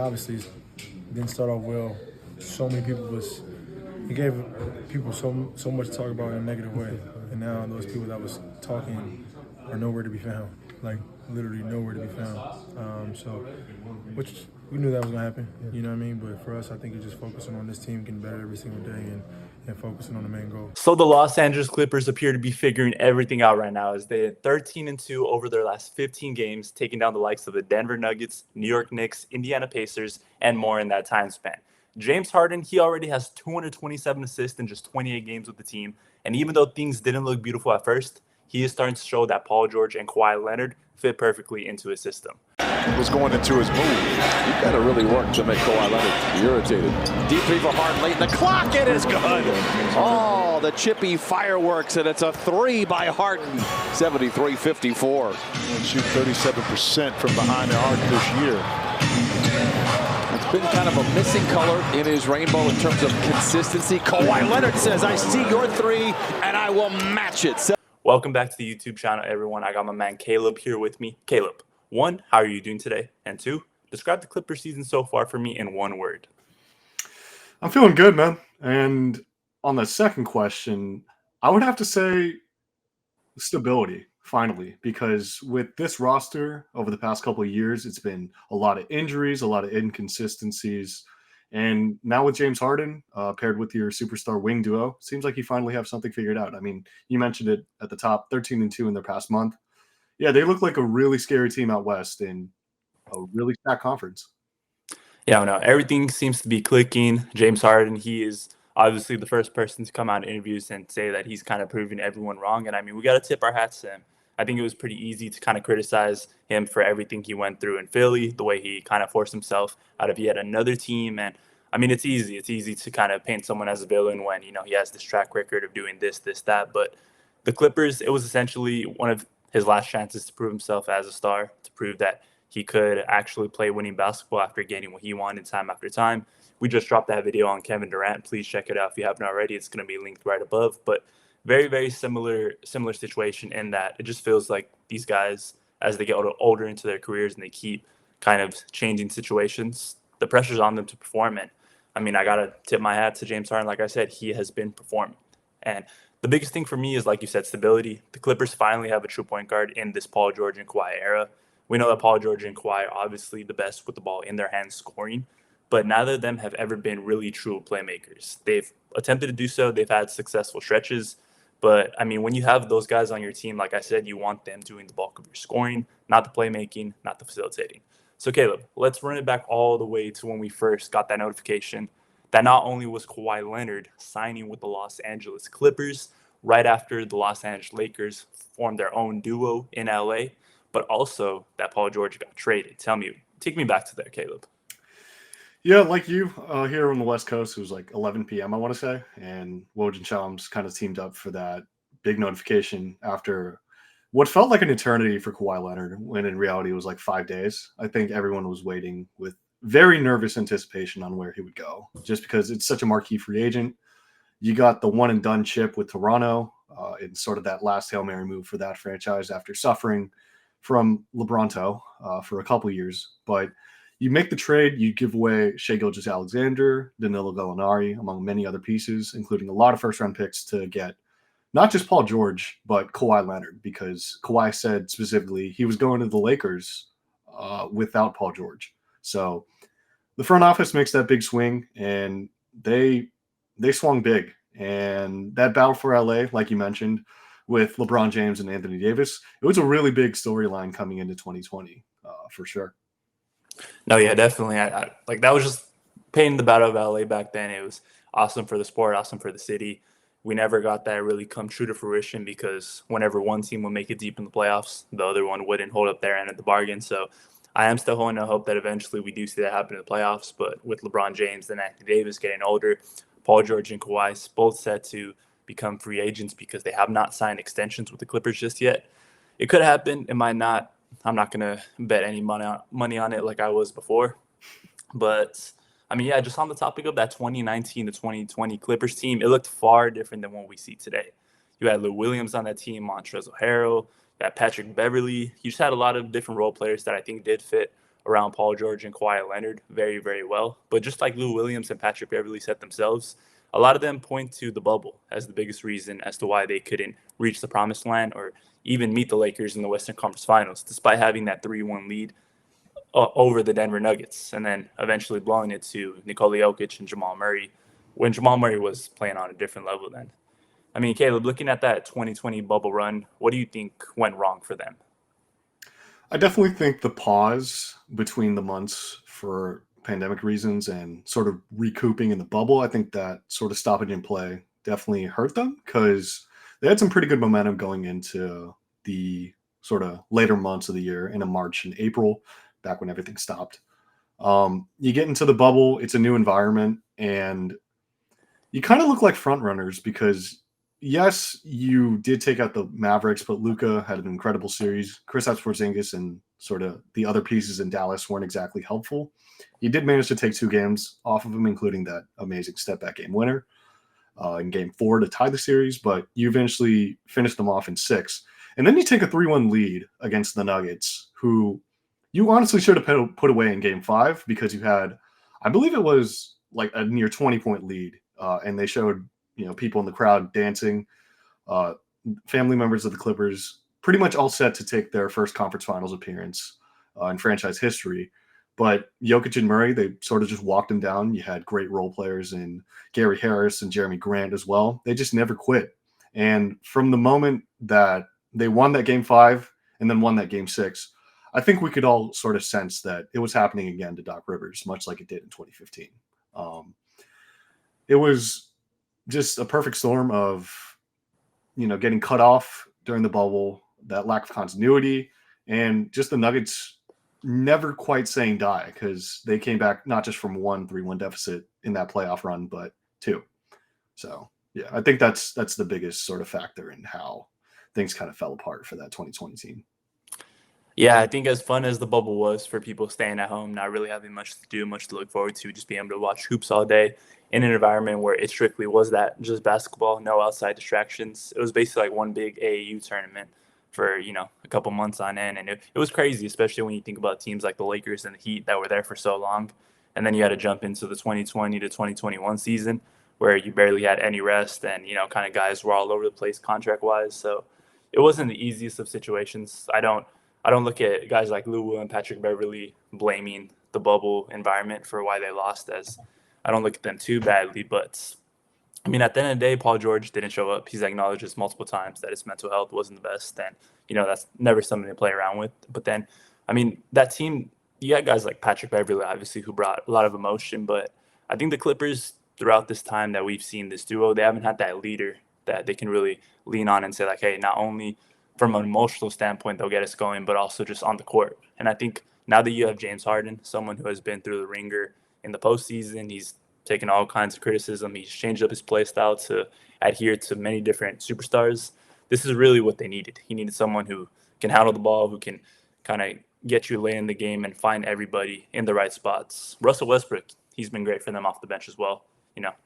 obviously didn't start off well. So many people he gave people so much to talk about in a negative way, and now those people that was talking are nowhere to be found. Like literally nowhere to be found. Which we knew that was gonna happen. You know what I mean? But for us, I think it's just focusing on this team getting better every single day and focusing on the main goal. So the Los Angeles Clippers appear to be figuring everything out right now as they had 13-2 over their last 15 games, taking down the likes of the Denver Nuggets, New York Knicks, Indiana Pacers, and more in that time span. James Harden, he already has 227 assists in just 28 games with the team. And even though things didn't look beautiful at first, he is starting to show that Paul George and Kawhi Leonard fit perfectly into his system. Was going into his move. You've got to really work to make Kawhi Leonard irritated. Deep three for Harden late in the clock. It is good. Oh, the chippy fireworks, and it's a three by Harden. 73-54. Shoot 37% from behind the arc this year. It's been kind of a missing color in his rainbow in terms of consistency. Kawhi Leonard says, I see your three, and I will match it. Welcome back to the YouTube channel, everyone. I got my man Caleb here with me. Caleb, 1, how are you doing today? And 2, describe the Clippers season so far for me in one word. I'm feeling good, man. And on the second question, I would have to say stability, finally, because with this roster over the past couple of years, it's been a lot of injuries, a lot of inconsistencies. And now with James Harden paired with your superstar wing duo, seems like you finally have something figured out. I mean, you mentioned it at the top, 13-2 in their past month. Yeah, they look like a really scary team out west in a really stacked conference. Yeah, no, everything seems to be clicking. James Harden, he is obviously the first person to come out in interviews and say that he's kind of proving everyone wrong. And I mean, we got to tip our hats to him. I think it was pretty easy to kind of criticize him for everything he went through in Philly, the way he kind of forced himself out of yet another team. And I mean, it's easy to kind of paint someone as a villain when, you know, he has this track record of doing this, that. But the Clippers, it was essentially one of his last chances to prove himself as a star, to prove that he could actually play winning basketball after getting what he wanted time after time. We just dropped that video on Kevin Durant. Please check it out if you haven't already. It's going to be linked right above. But very, very similar situation in that it just feels like these guys, as they get older into their careers and they keep kind of changing situations, the pressure's on them to perform. And I mean, I got to tip my hat to James Harden. Like I said, he has been performing. And the biggest thing for me is, like you said, stability. The Clippers finally have a true point guard in this Paul George and Kawhi era. We know that Paul George and Kawhi are obviously the best with the ball in their hands scoring, but neither of them have ever been really true playmakers. They've attempted to do so. They've had successful stretches. But, I mean, when you have those guys on your team, like I said, you want them doing the bulk of your scoring, not the playmaking, not the facilitating. So, Caleb, let's run it back all the way to when we first got that notification that not only was Kawhi Leonard signing with the Los Angeles Clippers right after the Los Angeles Lakers formed their own duo in LA, but also that Paul George got traded. Take me back to there, Caleb. Yeah, like you, here on the West Coast, it was like 11 p.m., I want to say, and Woj and Chums kind of teamed up for that big notification after what felt like an eternity for Kawhi Leonard, when in reality it was like 5 days. I think everyone was waiting with very nervous anticipation on where he would go, just because it's such a marquee free agent. You got the one-and-done chip with Toronto in sort of that last Hail Mary move for that franchise after suffering from LeBronto for a couple years. But you make the trade, you give away Shai Gilgeous-Alexander, Danilo Gallinari, among many other pieces, including a lot of first-round picks to get not just Paul George, but Kawhi Leonard, because Kawhi said specifically he was going to the Lakers without Paul George. So the front office makes that big swing, and they swung big. And that battle for LA, like you mentioned, with LeBron James and Anthony Davis, it was a really big storyline coming into 2020, for sure. No, yeah, definitely. I like that was just painting the battle of LA back then. It was awesome for the sport, awesome for the city. We never got that really come true to fruition because whenever one team would make it deep in the playoffs, the other one wouldn't hold up their end of the bargain. So I am still holding out hope that eventually we do see that happen in the playoffs. But with LeBron James and Anthony Davis getting older, Paul George and Kawhi both set to become free agents because they have not signed extensions with the Clippers just yet. It could happen. It might not. I'm not going to bet any money on it like I was before. But, I mean, yeah, just on the topic of that 2019 to 2020 Clippers team, it looked far different than what we see today. You had Lou Williams on that team, Montrezl Harrell, you had Patrick Beverley. You just had a lot of different role players that I think did fit around Paul George and Kawhi Leonard very, very well. But just like Lou Williams and Patrick Beverley said themselves, a lot of them point to the bubble as the biggest reason as to why they couldn't reach the promised land or even meet the Lakers in the Western Conference Finals, despite having that 3-1 lead over the Denver Nuggets, and then eventually blowing it to Nikola Jokic and Jamal Murray when Jamal Murray was playing on a different level then. I mean, Caleb, looking at that 2020 bubble run, what do you think went wrong for them? I definitely think the pause between the months for pandemic reasons and sort of recouping in the bubble, I think that sort of stoppage in play definitely hurt them because they had some pretty good momentum going into the sort of later months of the year into March and April, back when everything stopped. You get into the bubble, it's a new environment, and you kind of look like front runners because yes, you did take out the Mavericks, but Luka had an incredible series. Kristaps Porzingis and sort of the other pieces in Dallas weren't exactly helpful. You did manage to take 2 games off of him, including that amazing step-back game winner in Game 4 to tie the series, but you eventually finished them off in 6. And then you take a 3-1 lead against the Nuggets, who you honestly should have put away in Game 5 because you had, I believe it was like a near 20-point lead, and they showed people in the crowd dancing, family members of the Clippers, pretty much all set to take their first conference finals appearance in franchise history. But Jokic and Murray, they sort of just walked him down. You had great role players in Gary Harris and Jeremy Grant as well. They just never quit. And from the moment that they won that Game 5 and then won that Game 6, I think we could all sort of sense that it was happening again to Doc Rivers, much like it did in 2015. It was just a perfect storm of, getting cut off during the bubble, that lack of continuity, and just the Nuggets never quite saying die because they came back not just from 3-1 deficit in that playoff run, but 2. So, yeah, I think that's the biggest sort of factor in how things kind of fell apart for that 2020 team. Yeah, I think as fun as the bubble was for people staying at home, not really having much to do, much to look forward to, just being able to watch hoops all day in an environment where it strictly was that just basketball, no outside distractions. It was basically like one big AAU tournament for, a couple months on end. And it was crazy, especially when you think about teams like the Lakers and the Heat that were there for so long. And then you had to jump into the 2020 to 2021 season where you barely had any rest and, kind of guys were all over the place contract-wise. So it wasn't the easiest of situations. I don't look at guys like Lou Will and Patrick Beverley blaming the bubble environment for why they lost, as I don't look at them too badly. But, I mean, at the end of the day, Paul George didn't show up. He's acknowledged this multiple times that his mental health wasn't the best. And, that's never something to play around with. But then, I mean, that team, you got guys like Patrick Beverley, obviously, who brought a lot of emotion. But I think the Clippers, throughout this time that we've seen this duo, they haven't had that leader that they can really lean on and say, like, hey, not only from an emotional standpoint, they'll get us going, but also just on the court. And I think now that you have James Harden, someone who has been through the ringer in the postseason, he's taken all kinds of criticism. He's changed up his play style to adhere to many different superstars. This is really what they needed. He needed someone who can handle the ball, who can kind of get you late in the game and find everybody in the right spots. Russell Westbrook, he's been great for them off the bench as well.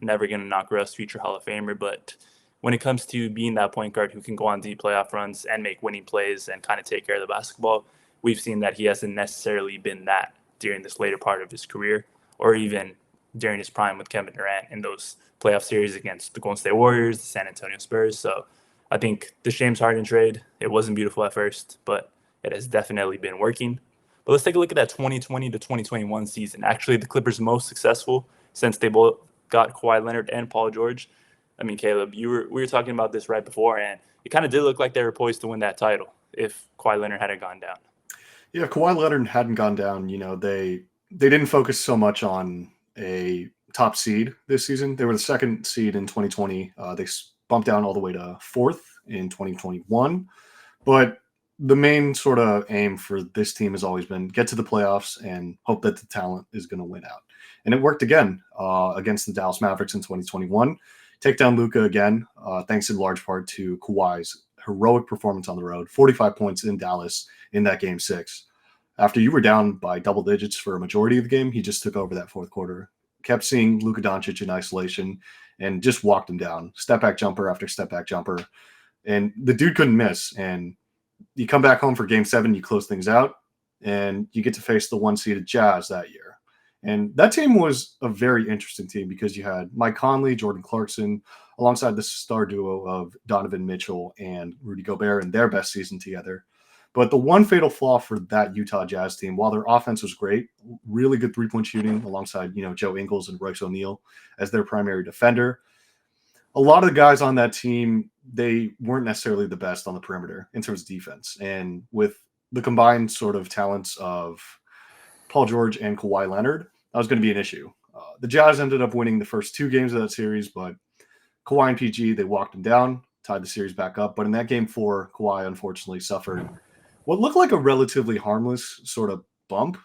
Never going to knock Russ, future Hall of Famer, but when it comes to being that point guard who can go on deep playoff runs and make winning plays and kind of take care of the basketball, we've seen that he hasn't necessarily been that during this later part of his career or even during his prime with Kevin Durant in those playoff series against the Golden State Warriors, the San Antonio Spurs. So I think the James Harden trade, it wasn't beautiful at first, but it has definitely been working. But let's take a look at that 2020 to 2021 season. Actually, the Clippers' most successful since they both got Kawhi Leonard and Paul George. I mean, Caleb, we were talking about this right before, and it kind of did look like they were poised to win that title if Kawhi Leonard hadn't gone down. Yeah, if Kawhi Leonard hadn't gone down, they didn't focus so much on a top seed this season. They were the 2nd seed in 2020. They bumped down all the way to 4th in 2021. But the main sort of aim for this team has always been get to the playoffs and hope that the talent is going to win out. And it worked again against the Dallas Mavericks in 2021. Take down Luka again, thanks in large part to Kawhi's heroic performance on the road, 45 points in Dallas in that Game 6. After you were down by double digits for a majority of the game, he just took over that 4th quarter, kept seeing Luka Doncic in isolation, and just walked him down, step-back jumper after step-back jumper. And the dude couldn't miss. And you come back home for Game 7, you close things out. and you get to face the 1-seeded Jazz that year. And that team was a very interesting team because you had Mike Conley, Jordan Clarkson, alongside the star duo of Donovan Mitchell and Rudy Gobert in their best season together. But the one fatal flaw for that Utah Jazz team, while their offense was great, really good three-point shooting alongside, Joe Ingles and Royce O'Neal as their primary defender, a lot of the guys on that team, they weren't necessarily the best on the perimeter in terms of defense. And with the combined sort of talents of Paul George and Kawhi Leonard, that was going to be an issue. The Jazz ended up winning the first 2 games of that series, but Kawhi and PG, they walked him down, tied the series back up. But in that game 4, Kawhi unfortunately suffered what looked like a relatively harmless sort of bump.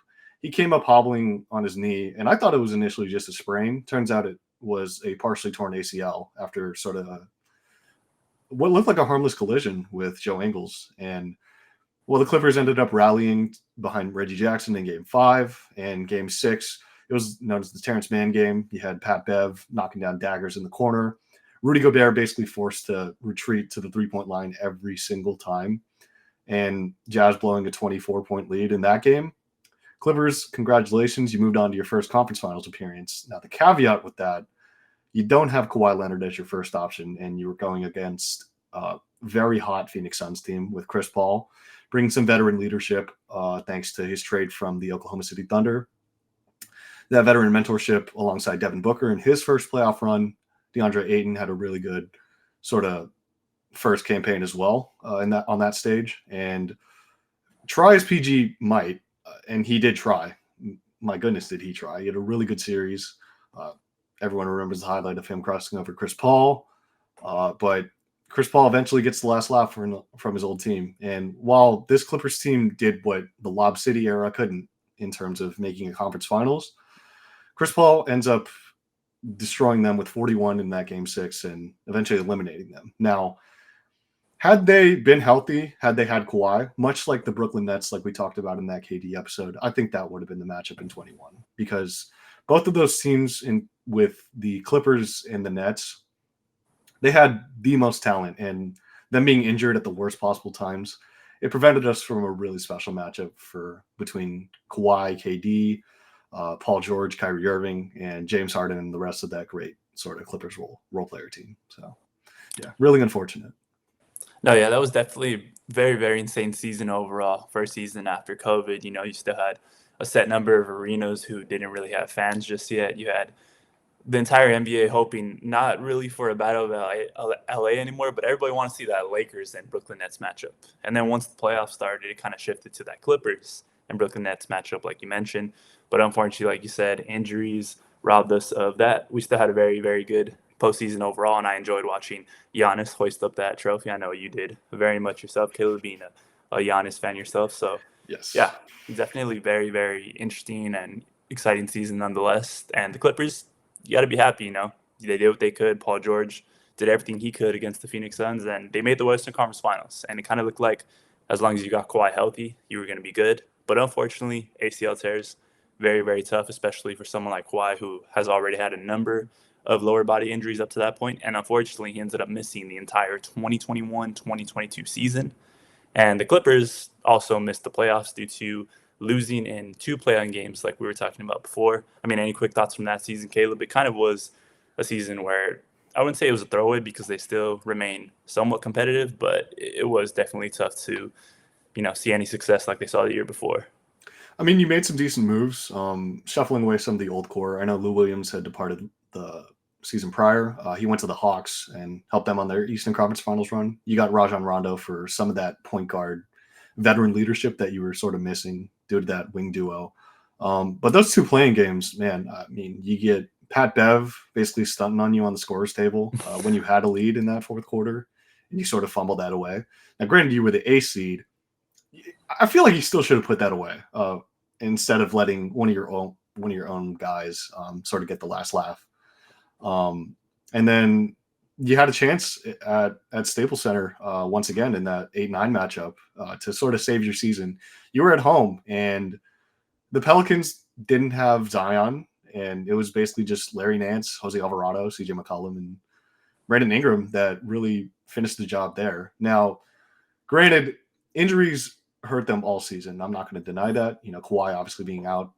He came up hobbling on his knee, and I thought it was initially just a sprain. Turns out it was a partially torn ACL after sort of what looked like a harmless collision with Joe Ingles. And well, the Clippers ended up rallying behind Reggie Jackson in game 5, and game 6, it was known as the Terrence Mann game. You had Pat Bev knocking down daggers in the corner. Rudy Gobert basically forced to retreat to the 3-point line every single time, and Jazz blowing a 24-point lead in that game. Clippers, congratulations. You moved on to your first conference finals appearance. Now, the caveat with that, you don't have Kawhi Leonard as your first option, and you were going against a very hot Phoenix Suns team with Chris Paul, bringing some veteran leadership thanks to his trade from the Oklahoma City Thunder. That veteran mentorship alongside Devin Booker in his first playoff run. DeAndre Ayton had a really good sort of first campaign as well on that stage. And try as PG might, and he did try. My goodness, did he try. He had a really good series. Everyone remembers the highlight of him crossing over Chris Paul. But Chris Paul eventually gets the last laugh from his old team. And while this Clippers team did what the Lob City era couldn't in terms of making a conference finals, Chris Paul ends up destroying them with 41 in that game 6 and eventually eliminating them. Now, had they been healthy, had they had Kawhi, much like the Brooklyn Nets, like we talked about in that KD episode, I think that would have been the matchup in 21, because both of those teams with the Clippers and the Nets, they had the most talent, and them being injured at the worst possible times, it prevented us from a really special matchup between Kawhi, KD, Paul George, Kyrie Irving, and James Harden, and the rest of that great sort of Clippers role player team. So, yeah, really unfortunate. No, yeah, that was definitely a very, very insane season overall. First season after COVID, you still had a set number of arenas who didn't really have fans just yet. You had the entire NBA hoping not really for a battle of LA anymore, but everybody wanted to see that Lakers and Brooklyn Nets matchup. And then once the playoffs started, it kind of shifted to that Clippers and Brooklyn Nets matchup, like you mentioned. But unfortunately, like you said, injuries robbed us of that. We still had a very, very good postseason overall, and I enjoyed watching Giannis hoist up that trophy. I know you did very much yourself, Caleb, being a Giannis fan yourself. So, yes, yeah, definitely very, very interesting and exciting season nonetheless. And the Clippers, you got to be happy, They did what they could. Paul George did everything he could against the Phoenix Suns, and they made the Western Conference Finals. And it kind of looked like as long as you got Kawhi healthy, you were going to be good. But unfortunately, ACL tears, very, very tough, especially for someone like Kawhi, who has already had a number of lower body injuries up to that point. And unfortunately, he ended up missing the entire 2021-2022 season. And the Clippers also missed the playoffs due to losing in 2 play-in games like we were talking about before. I mean, any quick thoughts from that season, Caleb? It kind of was a season where I wouldn't say it was a throwaway because they still remain somewhat competitive, but it was definitely tough to, see any success like they saw the year before. I mean, you made some decent moves, shuffling away some of the old core. I know Lou Williams had departed the season prior. He went to the Hawks and helped them on their Eastern Conference Finals run. You got Rajon Rondo for some of that point guard veteran leadership that you were sort of missing due to that wing duo. But those 2 playing games, man, I mean, you get Pat Bev basically stunting on you on the scorer's table when you had a lead in that fourth quarter, and you sort of fumbled that away. Now, granted, you were the A seed. I feel like you still should have put that away instead of letting one of your own guys sort of get the last laugh. And then you had a chance at Staples Center once again in that 8-9 matchup to sort of save your season. You were at home, and the Pelicans didn't have Zion, and it was basically just Larry Nance, Jose Alvarado, CJ McCollum, and Brandon Ingram that really finished the job there. Now, granted, injuries hurt them all season. I'm not going to deny that. Kawhi obviously being out,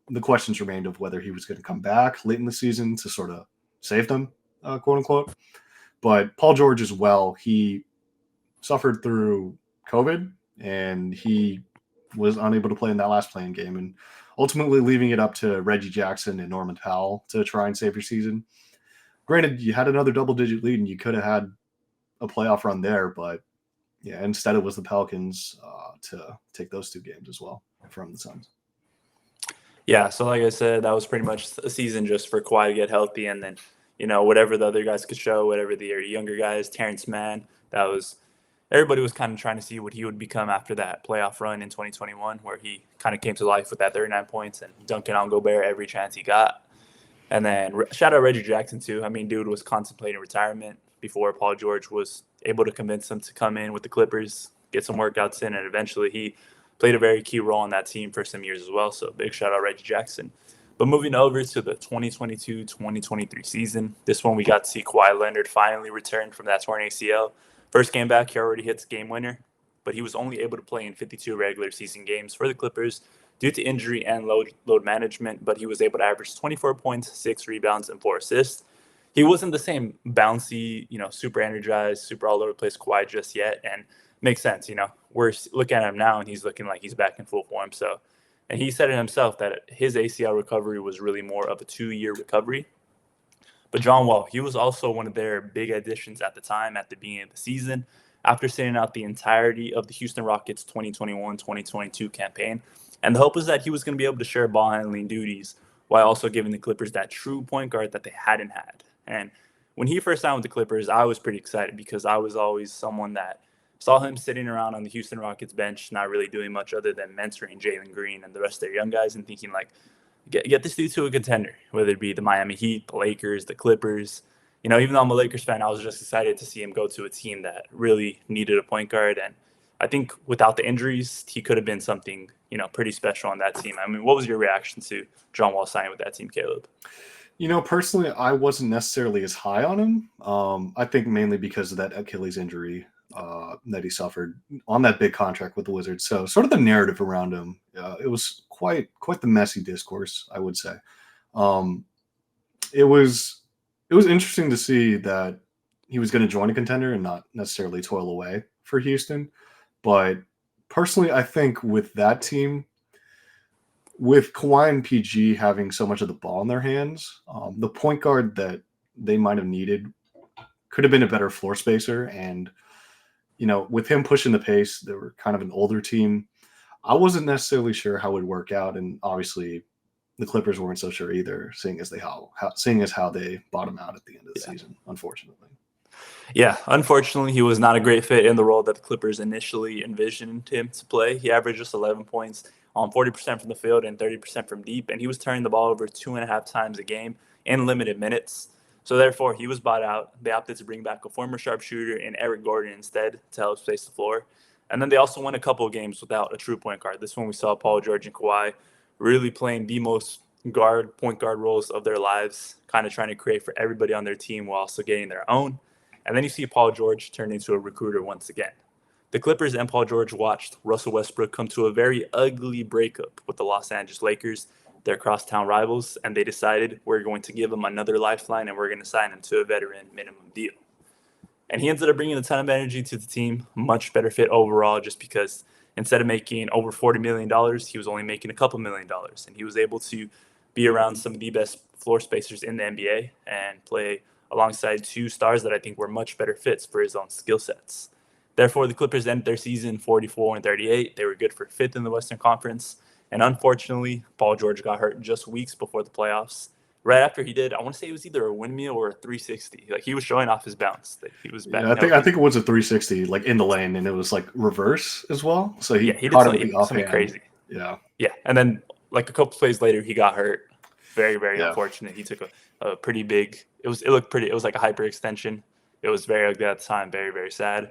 the questions remained of whether he was going to come back late in the season to sort of save them, quote unquote. But Paul George as well, he suffered through COVID and he was unable to play in that last playing game, and ultimately leaving it up to Reggie Jackson and Norman Powell to try and save your season. Granted, you had another double-digit lead and you could have had a playoff run there, but yeah, instead it was the Pelicans to take those 2 games as well from the Suns. Yeah, so like I said, that was pretty much a season just for Kawhi to get healthy, and then, whatever the other guys could show, whatever the younger guys, Terrence Mann, everybody was kind of trying to see what he would become after that playoff run in 2021, where he kind of came to life with that 39 points and dunking on Gobert every chance he got. And then shout out Reggie Jackson too. I mean, dude was contemplating retirement before Paul George was able to convince him to come in with the Clippers, get some workouts in, and eventually he played a very key role on that team for some years as well. So big shout out Reggie Jackson. But moving over to the 2022-2023 season, this one we got to see Kawhi Leonard finally return from that torn ACL. First game back, he already hits game winner, but he was only able to play in 52 regular season games for the Clippers due to injury and load management, but he was able to average 24 points, 6 rebounds, and 4 assists. He wasn't the same bouncy, super energized, super all over the place Kawhi just yet, and makes sense. We're looking at him now, and he's looking like he's back in full form. So, and he said it himself that his ACL recovery was really more of a 2-year recovery. But John Wall, he was also one of their big additions at the time at the beginning of the season. After sitting out the entirety of the Houston Rockets 2021-2022 campaign. And the hope was that he was going to be able to share ball handling duties while also giving the Clippers that true point guard that they hadn't had. And when he first signed with the Clippers, I was pretty excited because I was always someone that saw him sitting around on the Houston Rockets bench, not really doing much other than mentoring Jalen Green and the rest of their young guys, and thinking like, get this dude to a contender, whether it be the Miami Heat, the Lakers, the Clippers. Even though I'm a Lakers fan, I was just excited to see him go to a team that really needed a point guard. And I think without the injuries, he could have been something, pretty special on that team. I mean, what was your reaction to John Wall signing with that team, Caleb? Personally, I wasn't necessarily as high on him. I think mainly because of that Achilles injury that he suffered on that big contract with the Wizards. So sort of the narrative around him, it was quite the messy discourse, I would say. It was interesting to see that he was going to join a contender and not necessarily toil away for Houston. But personally, I think with that team, with Kawhi and PG having so much of the ball in their hands, the point guard that they might have needed could have been a better floor spacer. And, with him pushing the pace, they were kind of an older team. I wasn't necessarily sure how it would work out. And obviously the Clippers weren't so sure either, seeing as how they bottom out at the end of the season, unfortunately. Yeah, unfortunately, he was not a great fit in the role that the Clippers initially envisioned him to play. He averaged just 11 points on 40% from the field and 30% from deep, and he was turning the ball over 2.5 times a game in limited minutes. So therefore, he was bought out. They opted to bring back a former sharpshooter and Eric Gordon instead to help space the floor. And then they also won a couple of games without a true point guard. This one we saw Paul George and Kawhi really playing the most point guard roles of their lives, kind of trying to create for everybody on their team while also getting their own. And then you see Paul George turn into a recruiter once again. The Clippers and Paul George watched Russell Westbrook come to a very ugly breakup with the Los Angeles Lakers, their crosstown rivals, and they decided we're going to give him another lifeline and we're going to sign him to a veteran minimum deal. And he ended up bringing a ton of energy to the team, much better fit overall, just because instead of making over $40 million, he was only making a couple $1 million. And he was able to be around some of the best floor spacers in the NBA and play alongside 2 stars that I think were much better fits for his own skill sets. Therefore, the Clippers ended their season 44-38. They were good for 5th in the Western Conference. And unfortunately, Paul George got hurt just weeks before the playoffs. Right after he did, I want to say it was either a windmill or a 360. Like, he was showing off his bounce. That he was back. Yeah, I think it was a 360, like in the lane, and it was like reverse as well. So he did caught something crazy. Yeah. And then like a couple plays later, he got hurt. Very, very unfortunate. He took a pretty big. It looked pretty. It was like a hyperextension. It was very ugly at the time. Very, very sad.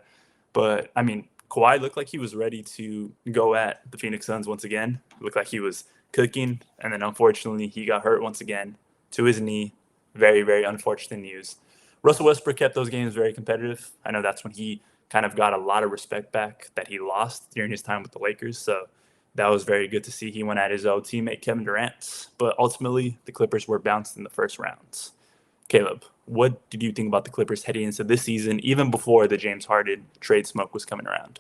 But I mean, Kawhi looked like he was ready to go at the Phoenix Suns once again. It looked like he was cooking, and then unfortunately he got hurt once again to his knee. Very, very unfortunate news. Russell Westbrook kept those games very competitive. I know that's when he kind of got a lot of respect back that he lost during his time with the Lakers. So that was very good to see. He went at his old teammate Kevin Durant, but ultimately the Clippers were bounced in the first round. Caleb, what did you think about the Clippers heading into this season, even before the James Harden trade smoke was coming around?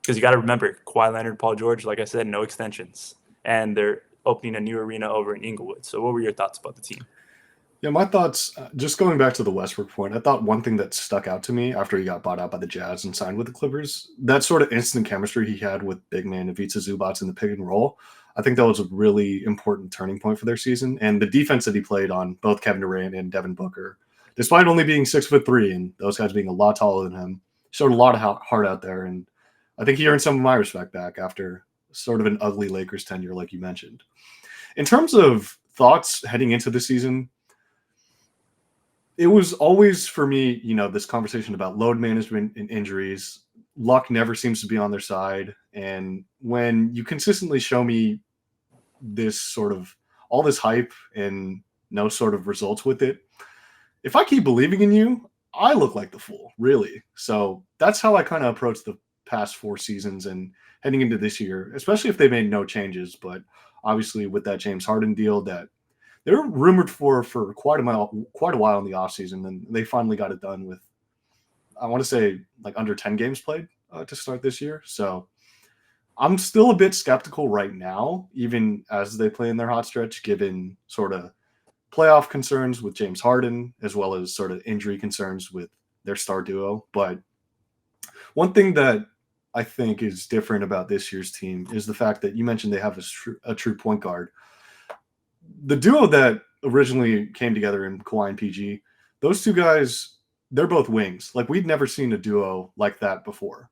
Because you got to remember, Kawhi Leonard, Paul George, like I said, no extensions. And they're opening a new arena over in Inglewood. So what were your thoughts about the team? Yeah, my thoughts, just going back to the Westbrook point, I thought one thing that stuck out to me after he got bought out by the Jazz and signed with the Clippers, that sort of instant chemistry he had with big man Ivica Zubac in the pick and roll. I think that was a really important turning point for their season. And the defense that he played on both Kevin Durant and Devin Booker, despite only being 6'3" and those guys being a lot taller than him, showed a lot of heart out there. And I think he earned some of my respect back after sort of an ugly Lakers tenure, like you mentioned. In terms of thoughts heading into the season, it was always for me, this conversation about load management and injuries. Luck never seems to be on their side. And when you consistently show me this sort of all this hype and no sort of results with it, if I keep believing in you, I look like the fool, really. So that's how I kind of approach the past 4 seasons and heading into this year, especially if they made no changes. But obviously with that James Harden deal that they were rumored for quite a while in the offseason, and they finally got it done with, I want to say, like under 10 games played to start this year. So I'm still a bit skeptical right now, even as they play in their hot stretch, given sort of playoff concerns with James Harden, as well as sort of injury concerns with their star duo. But one thing that I think is different about this year's team is the fact that you mentioned they have a true point guard. The duo that originally came together in Kawhi and PG, those two guys, they're both wings. Like, we'd never seen a duo like that before.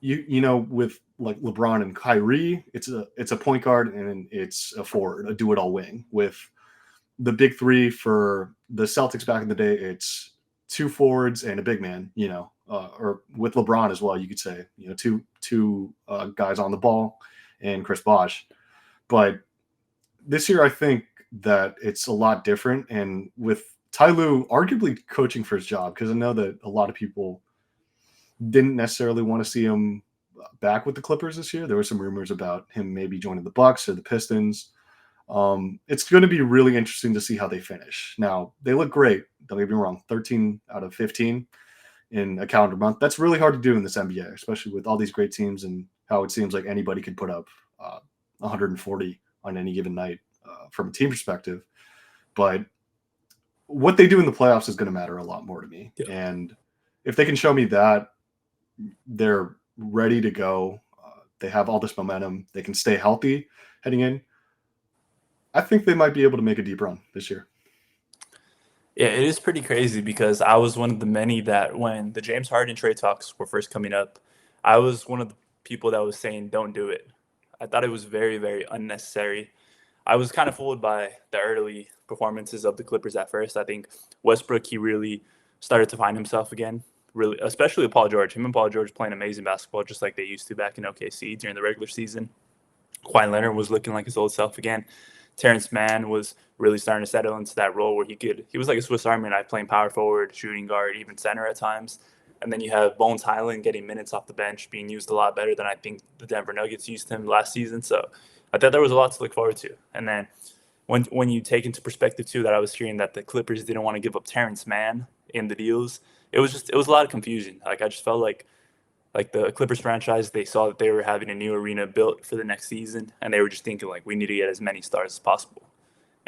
With like LeBron and Kyrie, it's a point guard and it's a forward, a do-it-all wing. With the big three for the Celtics back in the day, it's 2 forwards and a big man, or with LeBron as well, you could say, two guys on the ball and Chris Bosh. But this year, I think that it's a lot different. And with Ty Lue arguably coaching for his job, because I know that a lot of people didn't necessarily want to see him back with the Clippers this year. There were some rumors about him maybe joining the Bucks or the Pistons. It's going to be really interesting to see how they finish. Now, they look great. Don't get me wrong. 13 out of 15 in a calendar month. That's really hard to do in this NBA, especially with all these great teams and how it seems like anybody could put up 140 on any given night from a team perspective. But what they do in the playoffs is going to matter a lot more to me. Yeah. And if they can show me that they're ready to go, they have all this momentum, they can stay healthy heading in, I think they might be able to make a deep run this year. Yeah, it is pretty crazy because I was one of the many that when the James Harden trade talks were first coming up, I was one of the people that was saying, don't do it. I thought it was very, very unnecessary. I was kind of fooled by the early performances of the Clippers at first. I think Westbrook, he really started to find himself again, really, especially with Paul George. Him and Paul George playing amazing basketball just like they used to back in OKC during the regular season. Kawhi Leonard was looking like his old self again. Terrence Mann was really starting to settle into that role where he was like a Swiss Army knife playing power forward, shooting guard, even center at times. And then you have Bones Highland getting minutes off the bench, being used a lot better than I think the Denver Nuggets used him last season. So I thought there was a lot to look forward to. And then when you take into perspective, too, that I was hearing that the Clippers didn't want to give up Terrence Mann in the deals, it was a lot of confusion. Like, I just felt like the Clippers franchise, they saw that they were having a new arena built for the next season, and they were just thinking, like, we need to get as many stars as possible.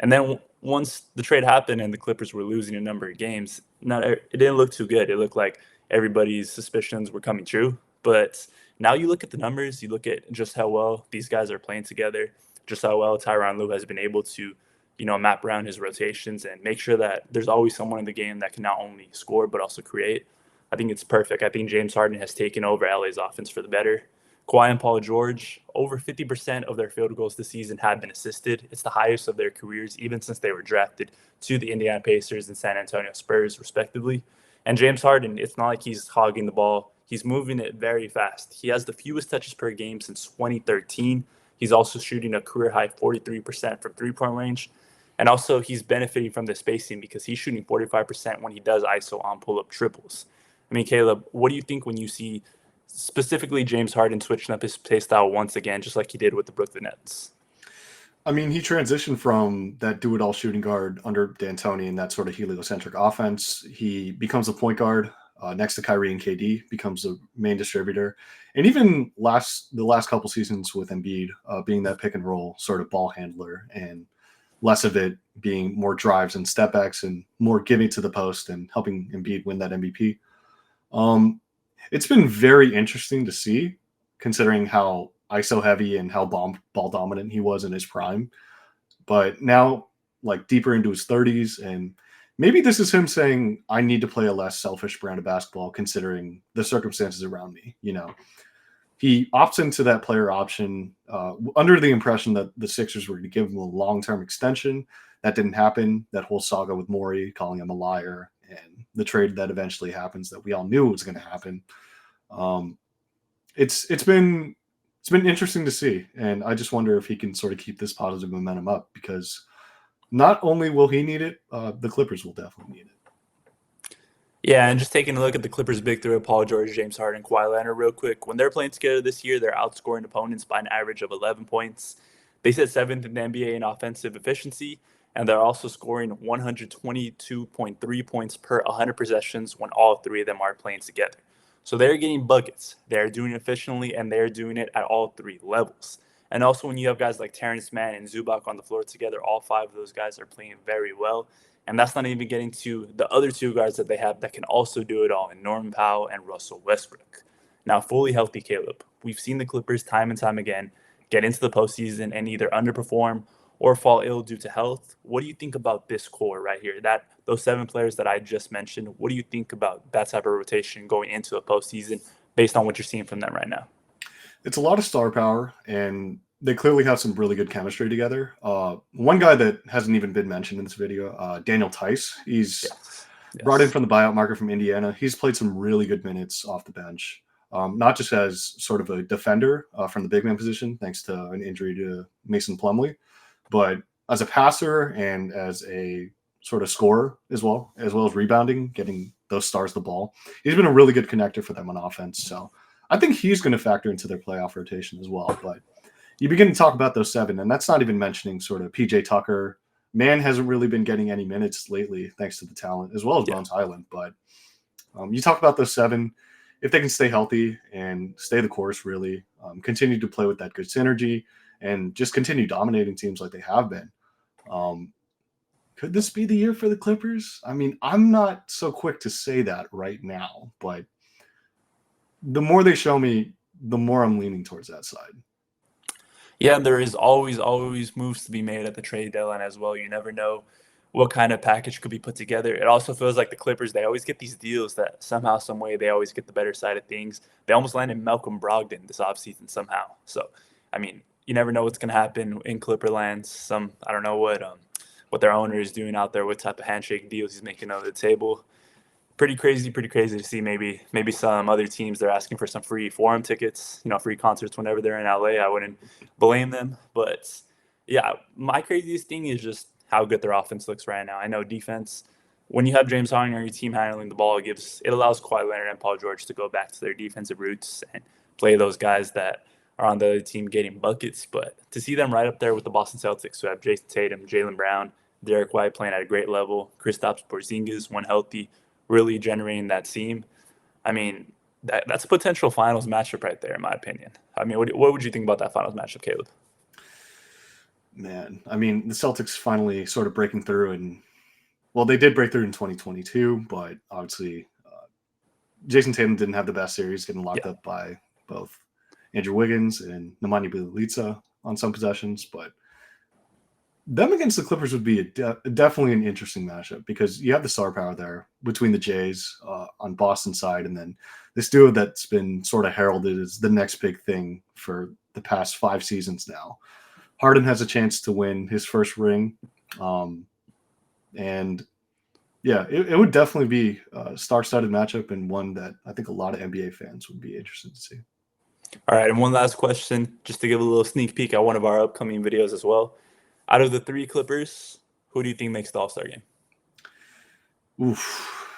And then once the trade happened and the Clippers were losing a number of games, it didn't look too good. It looked like everybody's suspicions were coming true. But now you look at the numbers, you look at just how well these guys are playing together, just how well Tyronn Lue has been able to, map around his rotations and make sure that there's always someone in the game that can not only score but also create. I think it's perfect. I think James Harden has taken over LA's offense for the better. Kawhi and Paul George, over 50% of their field goals this season have been assisted. It's the highest of their careers, even since they were drafted to the Indiana Pacers and San Antonio Spurs, respectively. And James Harden, it's not like he's hogging the ball. He's moving it very fast. He has the fewest touches per game since 2013. He's also shooting a career-high 43% from three-point range. And also, he's benefiting from the spacing because he's shooting 45% when he does ISO on pull-up triples. mean, Caleb, what do you think when you see specifically James Harden switching up his play style once again, just like he did with the Brooklyn Nets? I mean, he transitioned from that do-it-all shooting guard under D'Antoni and that sort of heliocentric offense. He becomes a point guard next to Kyrie and KD, becomes the main distributor. And even the last couple seasons with Embiid being that pick and roll sort of ball handler, and less of it being more drives and step backs and more giving to the post and helping Embiid win that MVP. It's been very interesting to see, considering how ISO heavy and how ball dominant he was in his prime. But now, like deeper into his 30s, and maybe this is him saying, I need to play a less selfish brand of basketball considering the circumstances around me. You know, he opts into that player option under the impression that the Sixers were going to give him a long-term extension. That didn't happen. That whole saga with Morey calling him a liar and the trade that eventually happens that we all knew was going to happen. It's been interesting to see, and I just wonder if he can sort of keep this positive momentum up, because not only will he need it, the Clippers will definitely need it. Yeah, and just taking a look at the Clippers' big three, Paul George, James Harden, Kawhi Leonard, real quick. When they're playing together this year, they're outscoring opponents by an average of 11 points. They sit 7th in the NBA in offensive efficiency, and they're also scoring 122.3 points per 100 possessions when all three of them are playing together. So they're getting buckets. They're doing it efficiently, and they're doing it at all three levels. And also when you have guys like Terrence Mann and Zubac on the floor together, all five of those guys are playing very well. And that's not even getting to the other two guards that they have that can also do it all, in Norman Powell and Russell Westbrook. Now, fully healthy Caleb. We've seen the Clippers time and time again get into the postseason and either underperform or fall ill due to health. What do you think about this core right here? Those 7 players that I just mentioned, what do you think about that type of rotation going into a postseason based on what you're seeing from them right now? It's a lot of star power, and they clearly have some really good chemistry together. One guy that hasn't even been mentioned in this video, Daniel Tice. He's brought in from the buyout market from Indiana. He's played some really good minutes off the bench, not just as sort of a defender from the big man position, thanks to an injury to Mason Plumlee, but as a passer and as a sort of scorer as well as rebounding, getting those stars the ball. He's been a really good connector for them on offense. So I think he's going to factor into their playoff rotation as well. But you begin to talk about those 7, and that's not even mentioning sort of PJ Tucker. Man hasn't really been getting any minutes lately, thanks to the talent, as well as Bones Highland. But you talk about those 7, if they can stay healthy and stay the course, really, continue to play with that good synergy and just continue dominating teams like they have been. Could this be the year for the Clippers? I mean, I'm not so quick to say that right now, but the more they show me, the more I'm leaning towards that side. Yeah, there is always moves to be made at the trade deadline as well. You never know what kind of package could be put together. It also feels like the Clippers, they always get these deals that somehow, some way, they always get the better side of things. They almost landed Malcolm Brogdon this offseason somehow. So, I mean, you never know what's going to happen in Clipperland. I don't know what their owner is doing out there, what type of handshake deals he's making over the table. Pretty crazy to see. Maybe some other teams, they're asking for some free forum tickets, free concerts whenever they're in LA. I wouldn't blame them. But yeah, my craziest thing is just how good their offense looks right now. I know defense, when you have James Harden or your team handling the ball, it allows Kawhi Leonard and Paul George to go back to their defensive roots and play those guys that are on the other team getting buckets. But to see them right up there with the Boston Celtics, who have Jason Tatum, Jaylen Brown, Derek White playing at a great level, Kristaps Porzingis, when healthy, really generating that team. I mean, that's a potential finals matchup right there, in my opinion. I mean, what would you think about that finals matchup, Caleb? Man, I mean, the Celtics finally sort of breaking through, and well, they did break through in 2022, but obviously Jason Tatum didn't have the best series, getting locked up by both Andrew Wiggins and Nemanja Bjelica on some possessions, but them against the Clippers would be definitely an interesting matchup, because you have the star power there between the Jays on Boston side, and then this duo that's been sort of heralded as the next big thing for the past 5 seasons now. Harden has a chance to win his first ring. And yeah, it would definitely be a star-studded matchup, and one that I think a lot of NBA fans would be interested to see. All right, and one last question, just to give a little sneak peek at one of our upcoming videos as well. Out of the 3 Clippers, who do you think makes the All-Star game? Oof.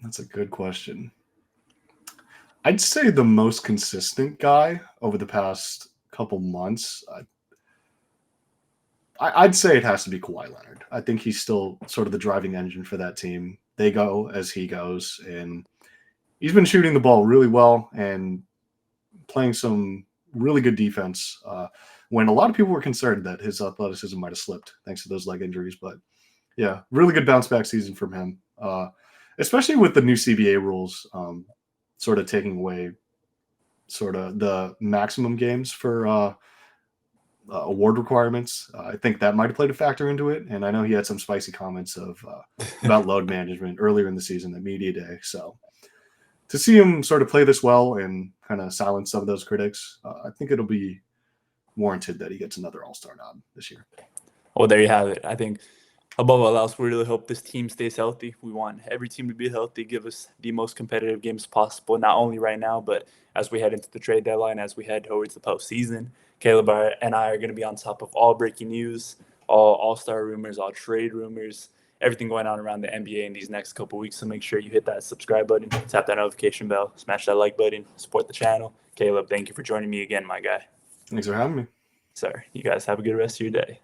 That's a good question. I'd say the most consistent guy over the past couple months, I'd say it has to be Kawhi Leonard. I think he's still sort of the driving engine for that team. They go as he goes, and he's been shooting the ball really well and playing some really good defense when a lot of people were concerned that his athleticism might have slipped thanks to those leg injuries. But yeah, really good bounce back season from him, especially with the new CBA rules sort of taking away sort of the maximum games for award requirements. I think that might have played a factor into it. And I know he had some spicy comments about load management earlier in the season at Media Day. So to see him sort of play this well and kind of silence some of those critics, I think it'll be warranted that he gets another All-Star nod this year. Well, there you have it. I think above all else, we really hope this team stays healthy. We want every team to be healthy, give us the most competitive games possible, not only right now, but as we head into the trade deadline, as we head towards the postseason. Caleb and I are going to be on top of all breaking news, all All-Star rumors, all trade rumors, everything going on around the NBA in these next couple weeks. So make sure you hit that subscribe button, tap that notification bell, smash that like button, support the channel. Caleb, thank you for joining me again, my guy. Thanks for having me. Sir, you guys have a good rest of your day.